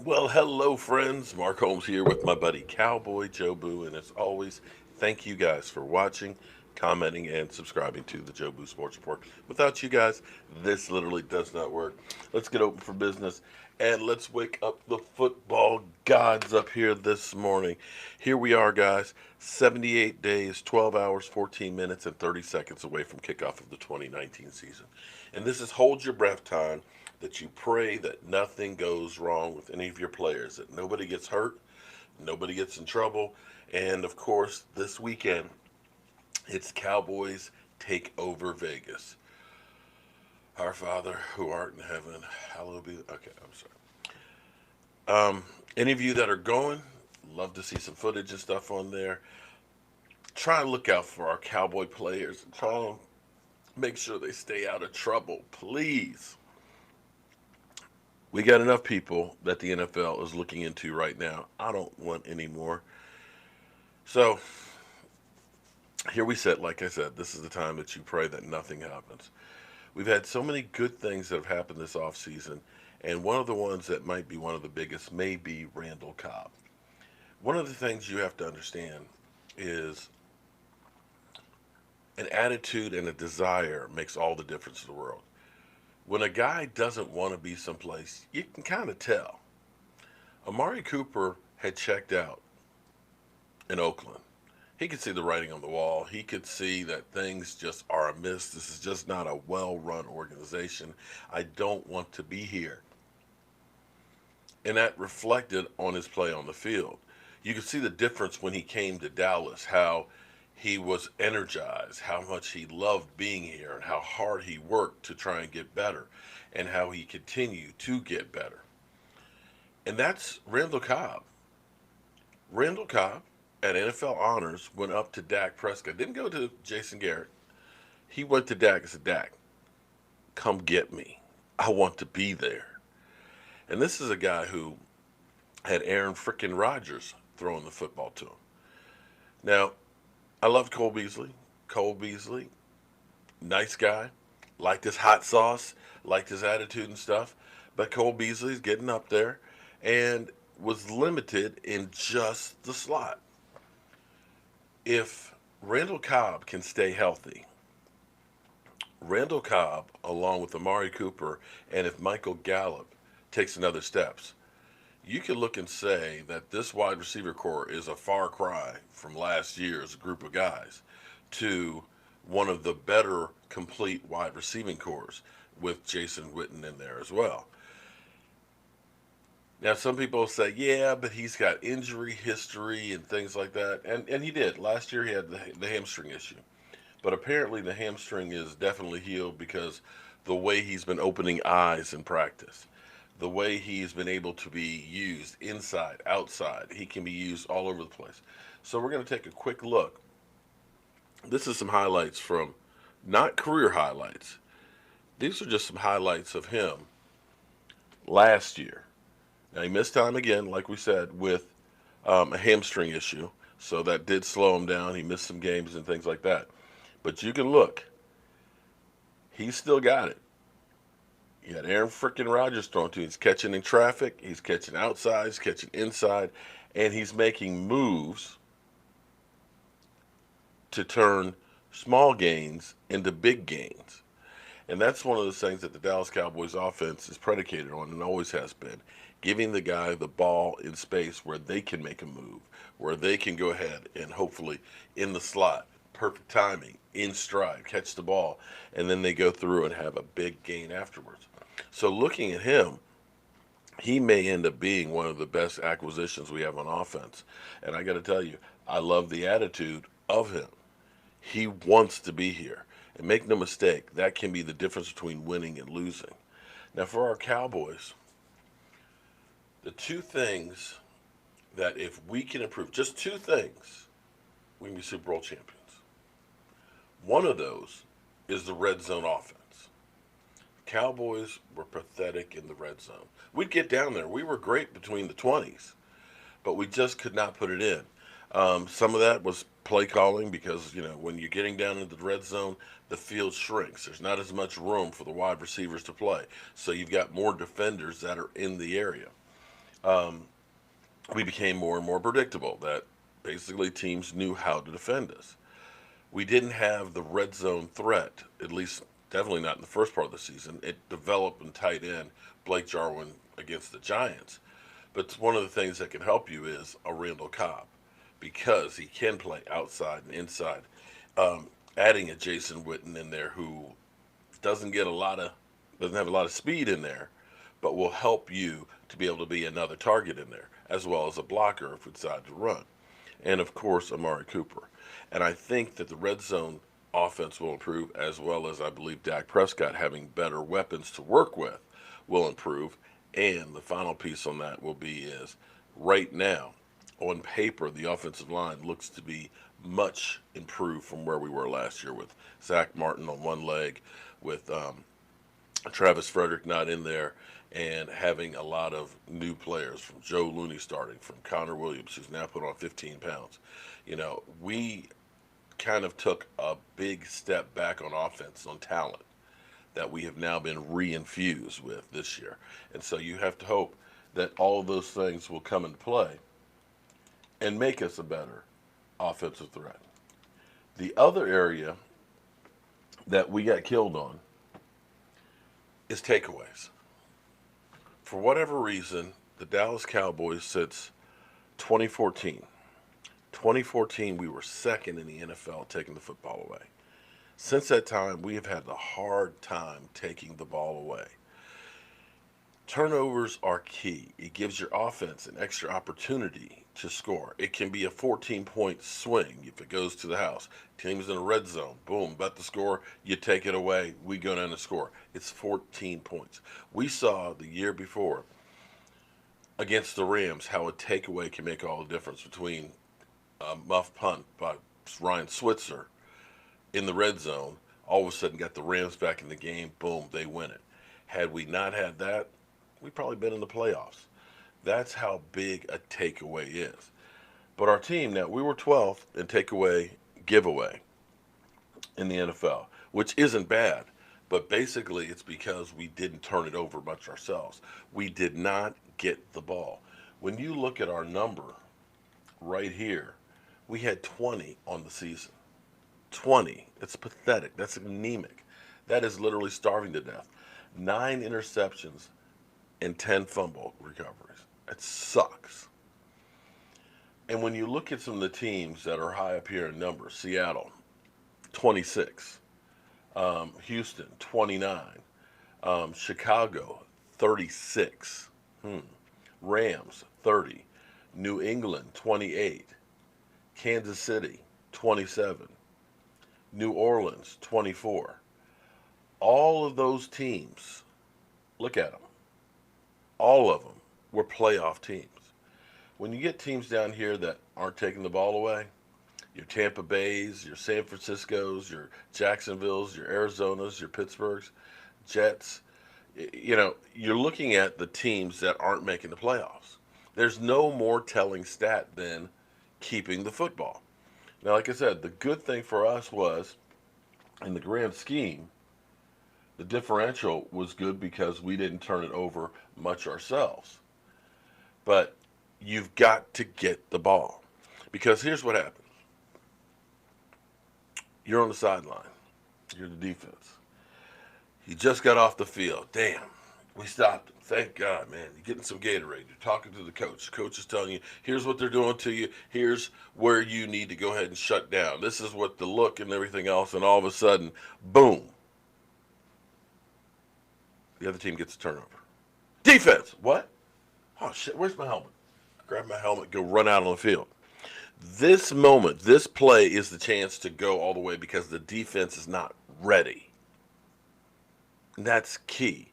Well, hello, friends. Mark Holmes here with my buddy Cowboy Joe Boo. And as always, thank you guys for watching, commenting, and subscribing to the Joe Boo Sports Report. Without you guys, this literally does not work. Let's get open for business and let's wake up the football gods up here this morning. Here we are, guys, 78 days, 12 hours, 14 minutes, and 30 seconds away from kickoff of the 2019 season. And this is hold your breath time that you pray that nothing goes wrong with any of your players, that nobody gets hurt, nobody gets in trouble. And of course, this weekend, it's Cowboys take over Vegas. Our Father who art in heaven, hallowed be. Okay, I'm sorry. Any of you that are going, love to see some footage and stuff on there. Try and look out for our Cowboy players. Try and make sure they stay out of trouble, please. We got enough people that the NFL is looking into right now. I don't want any more. So here we sit. Like I said, this is the time that you pray that nothing happens. We've had so many good things that have happened this offseason, and one of the ones that might be one of the biggest may be Randall Cobb. One of the things you have to understand is an attitude and a desire makes all the difference in the world. When a guy doesn't want to be someplace, you can kind of tell. Amari Cooper had checked out in Oakland. He could see the writing on the wall. He could see that things just are amiss. This is just not a well run organization. I don't want to be here. And that reflected on his play on the field. You could see the difference when he came to Dallas, how he was energized, how much he loved being here, and how hard he worked to try and get better, and how he continued to get better. And that's Randall Cobb. Randall Cobb at NFL Honors went up to Dak Prescott. Didn't go to Jason Garrett. He went to Dak and said, Dak, come get me. I want to be there. And this is a guy who had Aaron frickin' Rodgers throwing the football to him. Now, I loved Cole Beasley. Cole Beasley, nice guy. Liked his hot sauce, liked his attitude and stuff. But Cole Beasley's getting up there and was limited in just the slot. If Randall Cobb can stay healthy, Randall Cobb, along with Amari Cooper, and if Michael Gallup takes another steps, you can look and say that this wide receiver core is a far cry from last year's group of guys to one of the better complete wide receiving cores with Jason Witten in there as well. Now, some people say, yeah, but he's got injury history and things like that. And he did. Last year he had the hamstring issue. But apparently the hamstring is definitely healed because the way he's been opening eyes in practice, the way he's been able to be used inside, outside, he can be used all over the place. So we're going to take a quick look. This is some highlights from, not career highlights. These are just some highlights of him last year. Now he missed time again, like we said, with a hamstring issue. So that did slow him down. He missed some games and things like that. But you can look. He's still got it. You had Aaron frickin' Rodgers thrown to him. He's catching in traffic. He's catching outside. He's catching inside. And he's making moves to turn small gains into big gains. And that's one of those things that the Dallas Cowboys offense is predicated on and always has been. Giving the guy the ball in space where they can make a move, where they can go ahead and hopefully in the slot, perfect timing, in stride, catch the ball, and then they go through and have a big gain afterwards. So looking at him, he may end up being one of the best acquisitions we have on offense. And I got to tell you, I love the attitude of him. He wants to be here. And make no mistake, that can be the difference between winning and losing. Now, for our Cowboys, the two things that if we can improve, just two things, we can be Super Bowl champions. One of those is the red zone offense. Cowboys were pathetic in the red zone. We'd get down there. We were great between the 20s, but we just could not put it in. Some of that was play calling because, when you're getting down into the red zone, the field shrinks. There's not as much room for the wide receivers to play. So you've got more defenders that are in the area. we became more and more predictable that basically teams knew how to defend us. We didn't have the red zone threat, at least definitely not in the first part of the season. It developed in tight end Blake Jarwin against the Giants. But one of the things that can help you is a Randall Cobb because he can play outside and inside. Adding a Jason Witten in there who doesn't get a lot of doesn't have a lot of speed in there, but will help you to be able to be another target in there as well as a blocker if we decide to run. And of course, Amari Cooper. And I think that the red zone offense will improve as well as I believe Dak Prescott having better weapons to work with will improve. And the final piece on that will be is right now, on paper, the offensive line looks to be much improved from where we were last year with Zach Martin on one leg, with Travis Frederick not in there, and having a lot of new players from Joe Looney starting, from Connor Williams, who's now put on 15 pounds. We kind of took a big step back on offense, on talent, that we have now been reinfused with this year. And so you have to hope that all of those things will come into play and make us a better offensive threat. The other area that we got killed on is takeaways. For whatever reason, the Dallas Cowboys since 2014, 2014 we were second in the NFL taking the football away. Since that time, we have had a hard time taking the ball away. Turnovers are key. It gives your offense an extra opportunity to score. It can be a 14-point swing if it goes to the house. Team's in a red zone. Boom, bet the score. You take it away. We go down and score. It's 14 points. We saw the year before against the Rams how a takeaway can make all the difference between a muff punt by Ryan Switzer in the red zone. All of a sudden got the Rams back in the game. Boom, they win it. Had we not had that, we'd probably been in the playoffs. That's how big a takeaway is. But our team now, we were 12th in takeaway giveaway in the NFL, which isn't bad. But basically, it's because we didn't turn it over much ourselves. We did not get the ball. When you look at our number right here, we had 20 on the season. 20. It's pathetic. That's anemic. That is literally starving to death. 9 interceptions and 10 fumble recoveries. It sucks. And when you look at some of the teams that are high up here in numbers, Seattle, 26. Houston, 29. Chicago, 36. Rams, 30. New England, 28. Kansas City, 27. New Orleans, 24. All of those teams, look at them. All of them were playoff teams. When you get teams down here that aren't taking the ball away, your Tampa Bays, your San Franciscos, your Jacksonvilles, your Arizonas, your Pittsburghs, Jets, you're looking at the teams that aren't making the playoffs. There's no more telling stat than keeping the football. Now, like I said, the good thing for us was, in the grand scheme, the differential was good because we didn't turn it over much ourselves. But you've got to get the ball. Because here's what happens. You're on the sideline. You're the defense. You just got off the field. Damn, we stopped them. Thank God, man. You're getting some Gatorade. You're talking to the coach. The coach is telling you, here's what they're doing to you. Here's where you need to go ahead and shut down. This is what the look and everything else. And all of a sudden, boom. The other team gets a turnover. Defense. What? Oh, shit. Where's my helmet? Grab my helmet, go run out on the field. This moment, this play is the chance to go all the way because the defense is not ready. And that's key.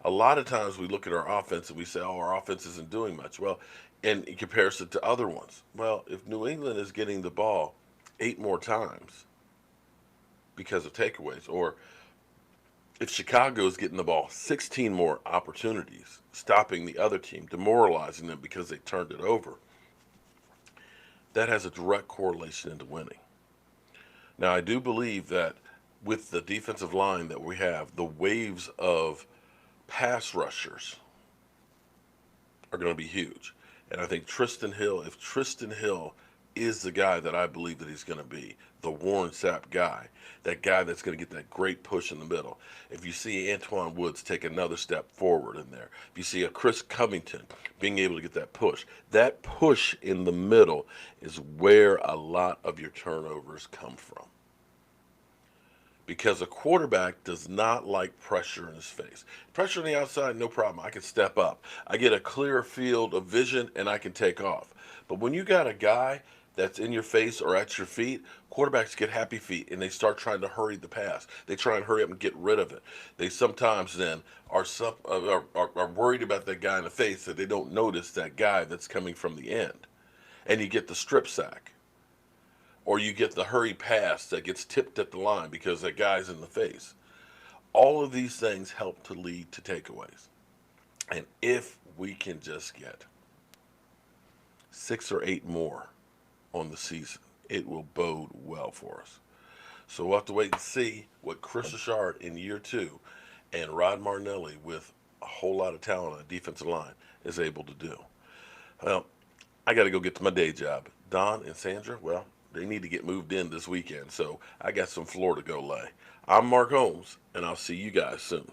A lot of times we look at our offense and we say, oh, our offense isn't doing much. Well, and in comparison to other ones. Well, if New England is getting the ball 8 more times because of takeaways, or if Chicago is getting the ball 16 more opportunities, stopping the other team, demoralizing them because they turned it over, that has a direct correlation into winning. Now, I do believe that with the defensive line that we have, the waves of pass rushers are going to be huge. And I think Tristan Hill, if Tristan Hill is the guy that I believe that he's going to be, the Warren Sapp guy, that guy that's going to get that great push in the middle. If you see Antoine Woods take another step forward in there, if you see a Chris Covington being able to get that push in the middle is where a lot of your turnovers come from. Because a quarterback does not like pressure in his face. Pressure on the outside, no problem. I can step up. I get a clear field of vision and I can take off. But when you got a guy that's in your face or at your feet, quarterbacks get happy feet and they start trying to hurry the pass. They try and hurry up and get rid of it. They sometimes then are worried about that guy in the face that they don't notice that guy that's coming from the end. And you get the strip sack, or you get the hurry pass that gets tipped at the line because that guy's in the face. All of these things help to lead to takeaways. And if we can just get 6 or 8 more on the season, it will bode well for us. So we'll have to wait and see what Chris Richard in year 2 and Rod Martinelli with a whole lot of talent on the defensive line is able to do. Well, I got to go get to my day job. Don and Sandra, well, they need to get moved in this weekend, so I got some floor to go lay. I'm Mark Holmes, and I'll see you guys soon.